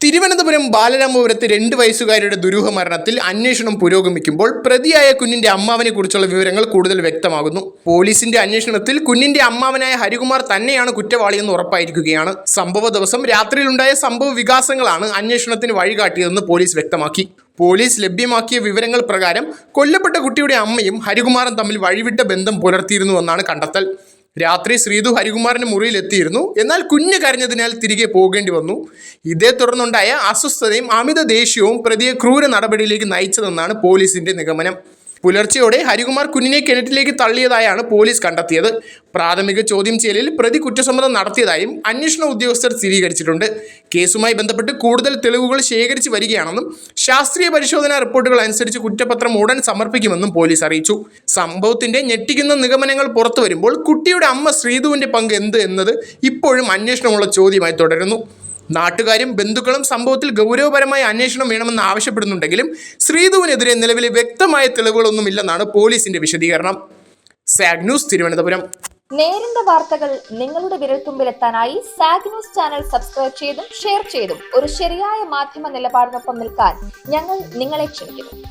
തിരുവനന്തപുരം ബാലരാമപുരത്ത് 2 വയസ്സുകാരിയുടെ ദുരൂഹ മരണത്തിൽ അന്വേഷണം പുരോഗമിക്കുമ്പോൾ പ്രതിയായ കുഞ്ഞിന്റെ അമ്മാവനെ കുറിച്ചുള്ള വിവരങ്ങൾ കൂടുതൽ വ്യക്തമാകുന്നു. പോലീസിന്റെ അന്വേഷണത്തിൽ കുഞ്ഞിന്റെ അമ്മാവനായ ഹരികുമാർ തന്നെയാണ് കുറ്റവാളിയെന്ന് ഉറപ്പായിരിക്കുകയാണ്. സംഭവ ദിവസം രാത്രിയിലുണ്ടായ സംഭവ വികാസങ്ങളാണ് അന്വേഷണത്തിന് വഴികാട്ടിയതെന്ന് പോലീസ് വ്യക്തമാക്കി. പോലീസ് ലഭ്യമാക്കിയ വിവരങ്ങൾ പ്രകാരം കൊല്ലപ്പെട്ട കുട്ടിയുടെ അമ്മയും ഹരികുമാറും തമ്മിൽ വഴിവിട്ട ബന്ധം പുലർത്തിയിരുന്നുവെന്നാണ് കണ്ടെത്തൽ. രാത്രി ശ്രീതു ഹരികുമാറിന്റെ മുറിയിൽ എത്തിയിരുന്നു. എന്നാൽ കുഞ്ഞ് കരഞ്ഞതിനാൽ തിരികെ പോകേണ്ടി വന്നു. ഇതേ തുടർന്നുണ്ടായ അസ്വസ്ഥതയും അമിത ദേഷ്യവും പ്രതിയെ ക്രൂര നടപടിയിലേക്ക് നയിച്ചതെന്നാണ് പോലീസിന്റെ നിഗമനം. പുലർച്ചെയോടെ ഹരികുമാർ കുഞ്ഞിനെ കിണറ്റിലേക്ക് തള്ളിയതായാണ് പോലീസ് കണ്ടെത്തിയത്. പ്രാഥമിക ചോദ്യം ചെയ്യലിൽ പ്രതി കുറ്റസമ്മതം നടത്തിയതായും അന്വേഷണ ഉദ്യോഗസ്ഥർ സ്ഥിരീകരിച്ചിട്ടുണ്ട്. കേസുമായി ബന്ധപ്പെട്ട് കൂടുതൽ തെളിവുകൾ ശേഖരിച്ചു വരികയാണെന്നും ശാസ്ത്രീയ പരിശോധനാ റിപ്പോർട്ടുകൾ അനുസരിച്ച് കുറ്റപത്രം ഉടൻ സമർപ്പിക്കുമെന്നും പോലീസ് അറിയിച്ചു. സംഭവത്തിന്റെ ഞെട്ടിക്കുന്ന നിഗമനങ്ങൾ പുറത്തു വരുമ്പോൾ കുട്ടിയുടെ അമ്മ ശ്രീതുവിന്റെ പങ്ക് എന്ത് എന്നത് ഇപ്പോഴും അന്വേഷണമുള്ള ചോദ്യമായി തുടരുന്നു. നാട്ടുകാരും ബന്ധുക്കളും സംഭവത്തിൽ ഗൗരവപരമായ അന്വേഷണം വേണമെന്ന് ആവശ്യപ്പെടുന്നുണ്ടെങ്കിലും ശ്രീതുവിനെതിരെ നിലവിലെ വ്യക്തമായ തെളിവുകളൊന്നുമില്ലെന്നാണ് പോലീസിന്റെ വിശദീകരണം. Zag news, Thiruvananthapuram. നേരിന്റെ വാർത്തകൾ നിങ്ങളുടെ വിരൽത്തുമ്പിലെത്താനായി സാഗ് ന്യൂസ് ചാനൽ സബ്സ്ക്രൈബ് ചെയ്തും ഷെയർ ചെയ്തും ഒരു ശരിയായ മാധ്യമ നിലപാടിനൊപ്പം നിൽക്കാൻ ഞങ്ങൾ നിങ്ങളെ ക്ഷണിക്കുന്നു.